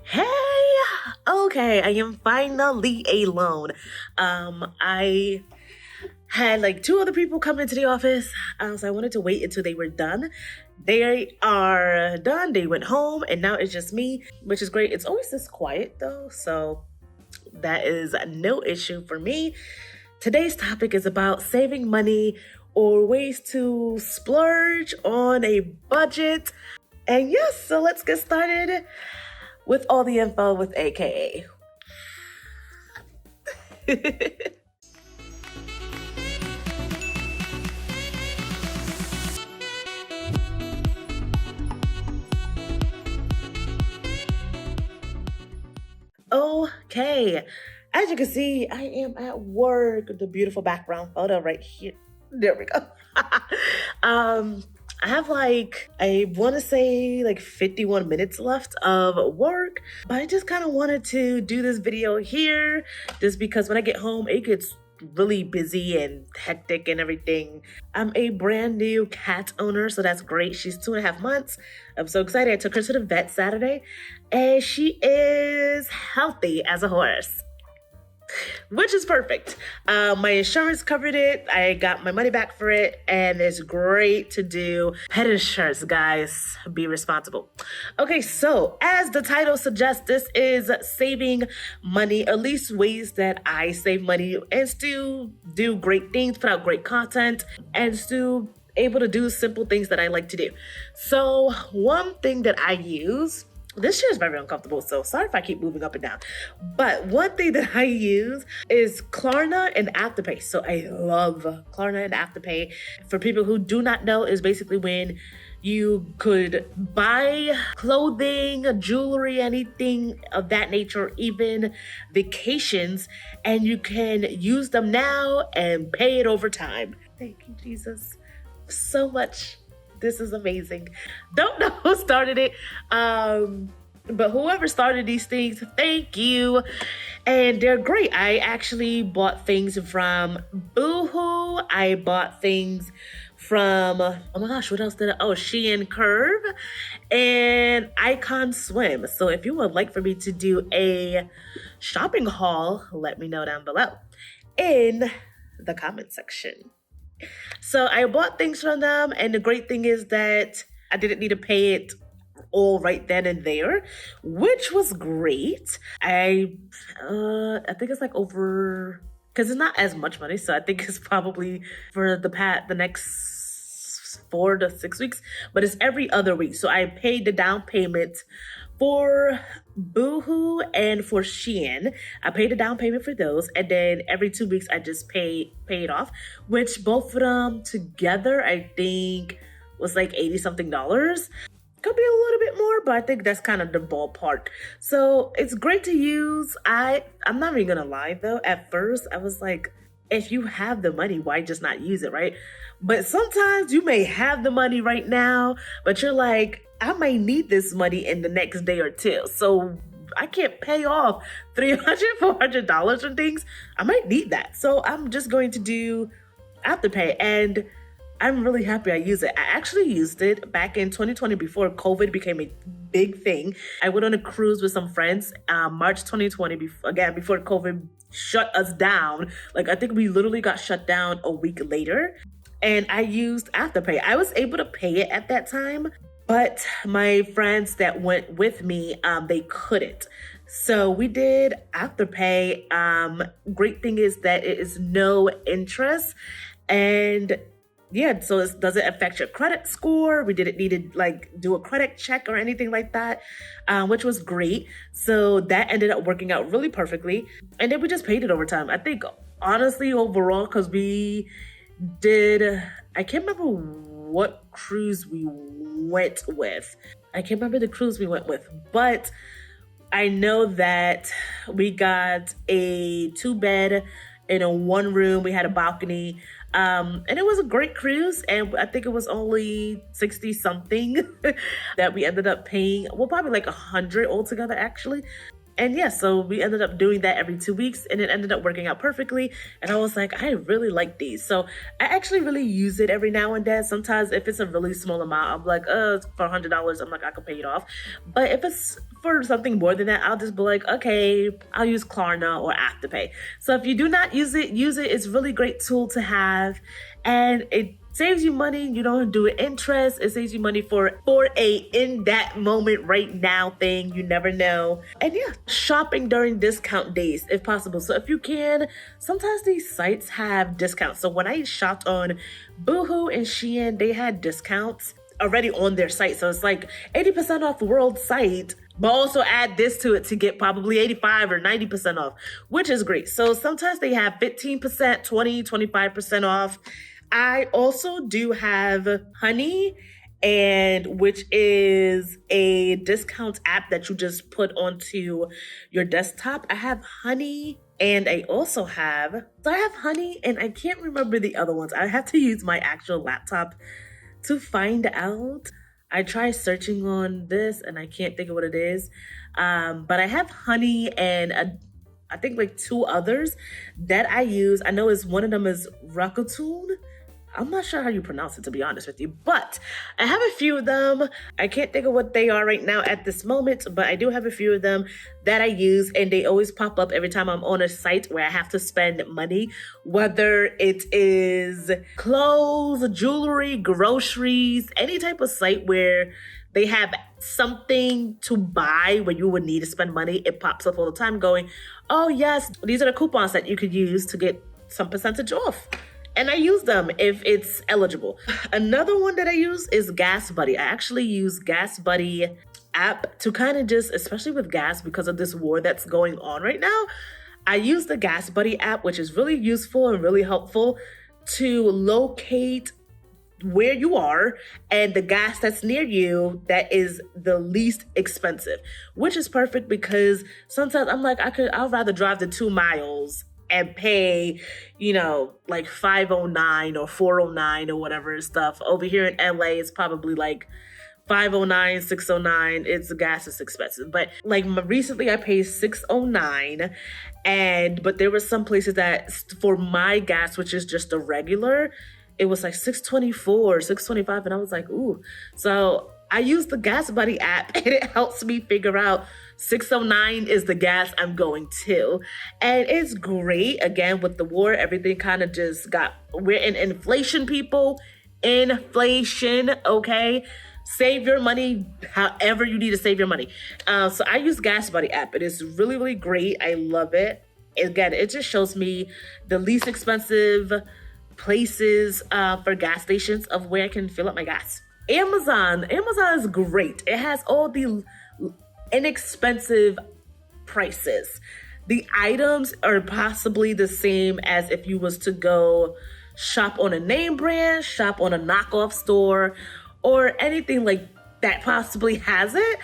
Hey, okay, I am finally alone. I had like two other people come into the office, so I wanted to wait until they were done. They are done, they went home, and now it's just me, which is great. It's always this quiet though, so that is no issue for me. Today's topic is about saving money or ways to splurge on a budget. And yes, so let's get started with all the info with AKA. Okay, as you can see, I am at work. The beautiful background photo right here. There we go. I have I want to say 51 minutes left of work, but I just kind of wanted to do this video here just because when I get home, it gets really busy and hectic and everything. I'm a brand new cat owner, so that's great. She's 2.5 months. I'm so excited. I took her to the vet Saturday and she is healthy as a horse, which is perfect. My insurance covered it. I got my money back for it, and it's great to do pet insurance, guys. Be responsible. Okay, so as the title suggests, this is saving money, at least ways that I save money and still do great things, put out great content, and still able to do simple things that I like to do. So one thing that I use, this chair is very uncomfortable, so sorry if I keep moving up and down. But one thing that I use is Klarna and Afterpay. So I love Klarna and Afterpay. For people who do not know, is basically when you could buy clothing, jewelry, anything of that nature, even vacations, and you can use them now and pay it over time. Thank you, Jesus, so much. This is amazing. Don't know who started it, but whoever started these things, thank you. And they're great. I actually bought things from Boohoo. I bought things from, oh my gosh, what else did I? Oh, Shein Curve and Icon Swim. So if you would like for me to do a shopping haul, let me know down below in the comment section. So I bought things from them, and the great thing is that I didn't need to pay it all right then and there, which was great. I think it's over, because it's not as much money, so I think it's probably for the next 4 to 6 weeks, but it's every other week. So I paid the down payment for Boohoo and for Shein. I paid a down payment for those, and then every 2 weeks I just pay it off, which both of them together I think was like $80 something. Could be a little bit more, but I think that's kind of the ballpark. So it's great to use. I'm not even gonna lie though, at first I was like, if you have the money, why just not use it, right? But sometimes you may have the money right now, but you're like, I might need this money in the next day or two. So I can't pay off $300, $400 for things. I might need that. So I'm just going to do Afterpay, and I'm really happy I use it. I actually used it back in 2020 before COVID became a big thing. I went on a cruise with some friends, March 2020, before COVID shut us down. I think we literally got shut down a week later, and I used Afterpay. I was able to pay it at that time, but my friends that went with me, they couldn't. So we did Afterpay. Great thing is that it is no interest, and yeah, so it doesn't affect your credit score. We didn't need to do a credit check or anything like that, which was great. So that ended up working out really perfectly. And then we just paid it over time. I think honestly overall, because we did, I can't remember what cruise we went with. I can't remember the cruise we went with, but I know that we got a 2-bed in a 1-room. We had a balcony. And it was a great cruise, and I think it was only 60 something that we ended up paying. Well, probably like 100 altogether actually. And yeah, so we ended up doing that every 2 weeks, and it ended up working out perfectly. And I was like, I really like these. So I actually really use it every now and then. Sometimes if it's a really small amount, I'm like, for $100, I'm like, I can pay it off. But if it's for something more than that, I'll just be like, okay, I'll use Klarna or Afterpay. So if you do not use it, use it. It's a really great tool to have. And it saves you money. You don't do interest. It saves you money for a in that moment right now thing. You never know. And yeah, shopping during discount days if possible. So if you can, sometimes these sites have discounts. So when I shopped on Boohoo and Shein, they had discounts already on their site. So it's like 80% off the world site, but also add this to it to get probably 85 or 90% off, which is great. So sometimes they have 15%, 20, 25% off. I also do have Honey, and which is a discount app that you just put onto your desktop. I have Honey, and I also have Honey, and I can't remember the other ones. I have to use my actual laptop to find out. I tried searching on this and I can't think of what it is. But I have Honey and I think like 2 others that I use. I know one of them is Rakuten. I'm not sure how you pronounce it, to be honest with you, but I have a few of them. I can't think of what they are right now at this moment, but I do have a few of them that I use, and they always pop up every time I'm on a site where I have to spend money, whether it is clothes, jewelry, groceries, any type of site where they have something to buy where you would need to spend money. It pops up all the time going, oh yes, these are the coupons that you could use to get some percentage off. And I use them if it's eligible. Another one that I use is Gas Buddy. I actually use Gas Buddy app to kind of just, especially with gas because of this war that's going on right now, I use the Gas Buddy app, which is really useful and really helpful to locate where you are and the gas that's near you that is the least expensive, which is perfect because sometimes I'm like, I'd rather drive the 2 miles and pay, like $5.09 or $4.09 or whatever stuff. Over here in LA, it's probably like $5.09, $6.09. The gas is expensive. But like recently I paid $6.09, but there were some places that for my gas, which is just a regular, it was like $6.24, $6.25, and I was like, ooh. So I use the Gas Buddy app and it helps me figure out $6.09 is the gas I'm going to. And it's great. Again, with the war, everything kind of we're in inflation, people. Inflation, okay? Save your money however you need to save your money. So I use Gas Buddy app. It is really, really great. I love it. Again, it just shows me the least expensive places for gas stations of where I can fill up my gas. Amazon is great. It has all the inexpensive prices. The items are possibly the same as if you was to go shop on a name brand, shop on a knockoff store, or anything like that possibly has it,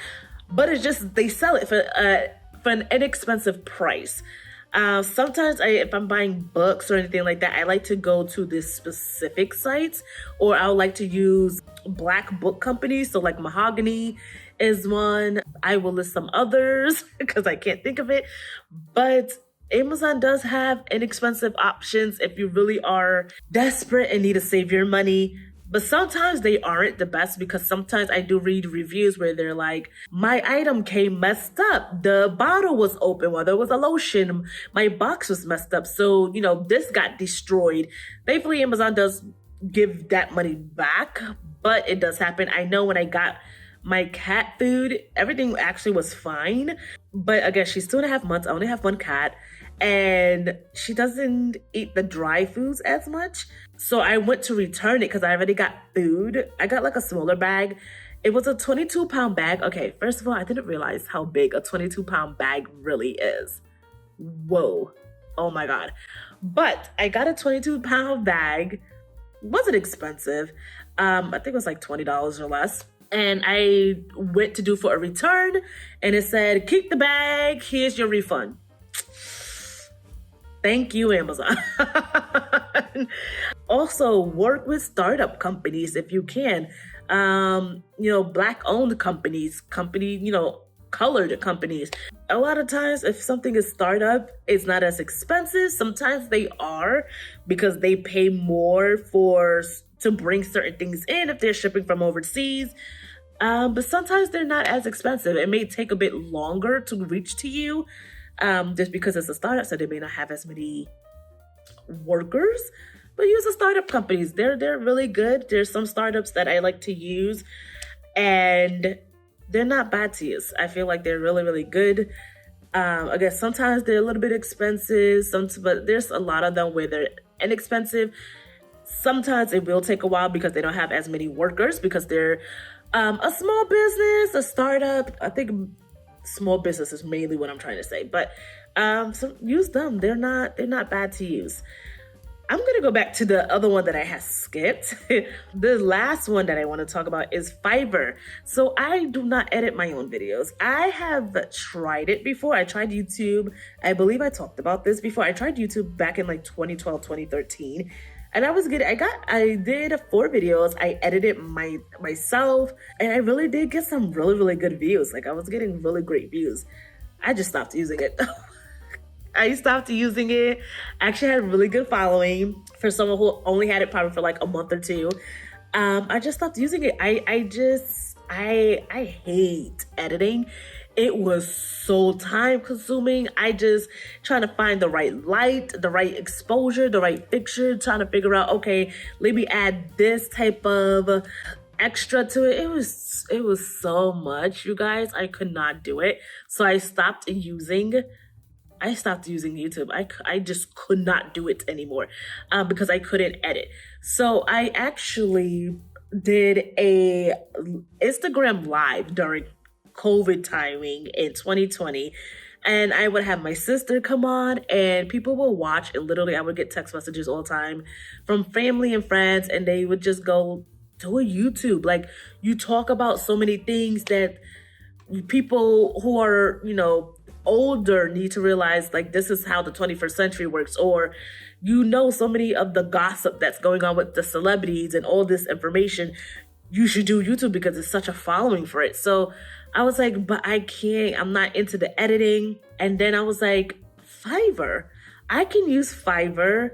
but it's just they sell it for an inexpensive price. Sometimes if I'm buying books or anything like that, I like to go to this specific sites, or I would like to use Black book companies. So like Mahogany is one. I will list some others because I can't think of it. But Amazon does have inexpensive options if you really are desperate and need to save your money. But sometimes they aren't the best because sometimes I do read reviews where they're like, my item came messed up. The bottle was open while there was a lotion. My box was messed up. So, this got destroyed. Thankfully, Amazon does give that money back, but it does happen. I know when I got my cat food, everything actually was fine. But again, she's 2.5 months. I only have one cat. And she doesn't eat the dry foods as much. So I went to return it because I already got food. I got like a smaller bag. It was a 22-pound bag. Okay, first of all, I didn't realize how big a 22-pound bag really is. Whoa. Oh my God. But I got a 22-pound bag. Wasn't expensive. I think it was like $20 or less. And I went to do for a return and it said, keep the bag. Here's your refund. Thank you, Amazon. Also, work with startup companies if you can. Black-owned companies, colored companies. a lot of times if something is startup, it's not as expensive. Sometimes they are, because they pay more to bring certain things in if they're shipping from overseas. But sometimes they're not as expensive. It may take a bit longer to reach to you, just because it's a startup, so they may not have as many workers. But use the startup companies. They're really good. There's some startups that I like to use, and they're not bad to use. I feel like they're really, really good. Again, sometimes they're a little bit expensive, but there's a lot of them where they're inexpensive. Sometimes it will take a while because they don't have as many workers, because they're a small business, a startup. I think small business is mainly what I'm trying to say. But so use them. They're not bad to use. I'm going to go back to the other one that I had skipped. The last one that I want to talk about is Fiverr. So I do not edit my own videos. I have tried it before. I tried YouTube. I believe I talked about this before. I tried YouTube back in like 2012, 2013. And I was good. I did 4 videos. I edited myself. And I really did get some really, really good views. Like I was getting really great views. I just stopped using it. I stopped using it. I actually had a really good following for someone who only had it probably for like a month or 2. I just stopped using it. I hate editing. It was so time consuming. I just trying to find the right light, the right exposure, the right picture, trying to figure out, okay, let me add this type of extra to it. It was so much, you guys. I could not do it. So I stopped using YouTube. I just could not do it anymore because I couldn't edit. So I actually did a Instagram live during COVID timing in 2020. And I would have my sister come on and people will watch, and literally I would get text messages all the time from family and friends, and they would just go, do a YouTube. Like, you talk about so many things that people who are, older need to realize, like, this is how the 21st century works, or so many of the gossip that's going on with the celebrities and all this information. You should do YouTube because it's such a following for it. So I was like, but I can't, I'm not into the editing. And then I was like, Fiverr. I can use Fiverr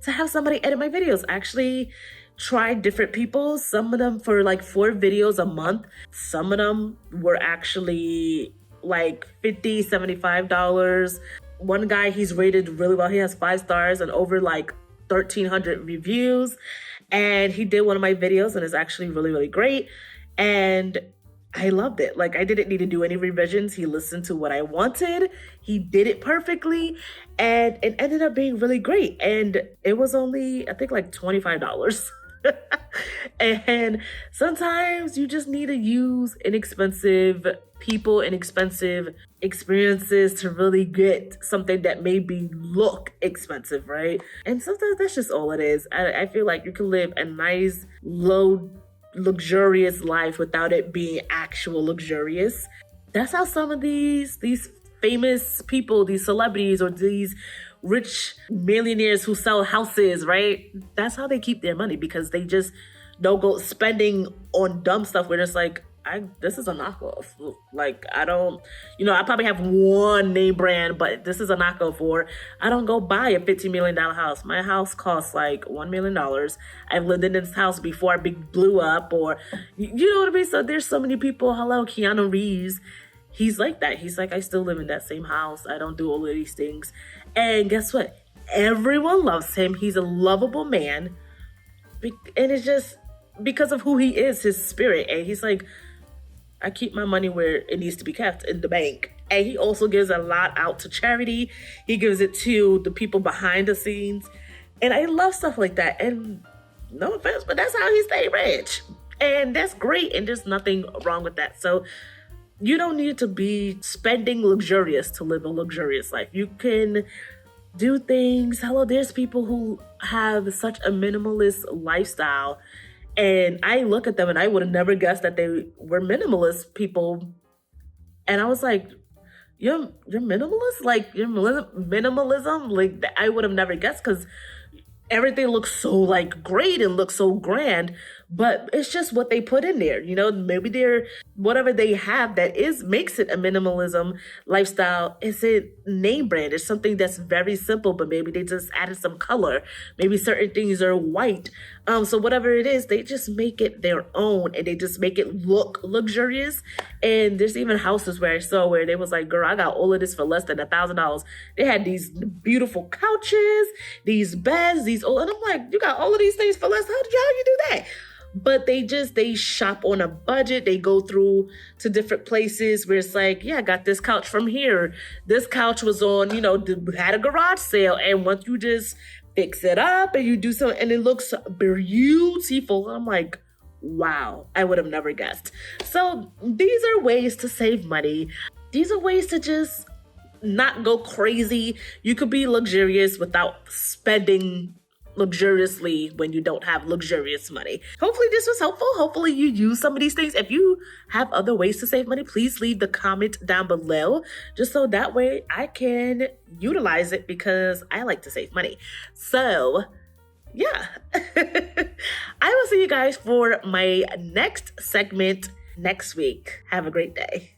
to have somebody edit my videos. I actually tried different people, some of them for like 4 videos a month. Some of them were actually like $50, $75. One guy, he's rated really well. He has 5 stars and over like 1,300 reviews. And he did one of my videos and it's actually really, really great. And I loved it. Like, I didn't need to do any revisions. He listened to what I wanted. He did it perfectly. And it ended up being really great. And it was only, I think, like $25. And sometimes you just need to use inexpensive people, inexpensive experiences to really get something that maybe look expensive, right? And sometimes that's just all it is. I feel like you can live a nice, low, luxurious life without it being actual luxurious. That's how some of these famous people, these celebrities, or these rich millionaires who sell houses, right? That's how they keep their money, because they just don't go spending on dumb stuff where it's like, this is a knockoff. Like, I don't, I probably have one name brand, but this is a knockoff. Or I don't go buy a $15 million house. My house costs like $1 million. I've lived in this house before I blew up, or, you know what I mean? So there's so many people. Hello, Keanu Reeves. He's like that. He's like, I still live in that same house. I don't do all of these things. And guess what? Everyone loves him. He's a lovable man. And it's just because of who he is, his spirit. And he's like, I keep my money where it needs to be kept, in the bank. And he also gives a lot out to charity. He gives it to the people behind the scenes. And I love stuff like that. And no offense, but that's how he stayed rich. And that's great. And there's nothing wrong with that. So you don't need to be spending luxurious to live a luxurious life. You can do things. Hello, there's people who have such a minimalist lifestyle. And I look at them and I would have never guessed that they were minimalist people. And I was like, you're minimalist? Like, you're minimalism? Like, I would have never guessed, because everything looks so like great and looks so grand. but it's just what they put in there. Maybe they're whatever they have that makes it a minimalism lifestyle. Is it name brand? It's something that's very simple, but maybe they just added some color. Maybe certain things are white. So whatever it is, they just make it their own and they just make it look luxurious. And there's even houses where I saw where they was like, girl, I got all of this for less than $1,000. They had these beautiful couches, these beds, and I'm like, you got all of these things for less? How you do that? But they shop on a budget. They go through to different places where it's like, yeah, I got this couch from here. This couch was on, had a garage sale. And once you just fix it up and you do something and it looks beautiful, I'm like, wow, I would have never guessed. So these are ways to save money. These are ways to just not go crazy. You could be luxurious without spending luxuriously when you don't have luxurious money. Hopefully this was helpful. Hopefully you use some of these things. If you have other ways to save money, please leave the comment down below, just so that way I can utilize it, because I like to save money. So yeah, I will see you guys for my next segment next week. Have a great day.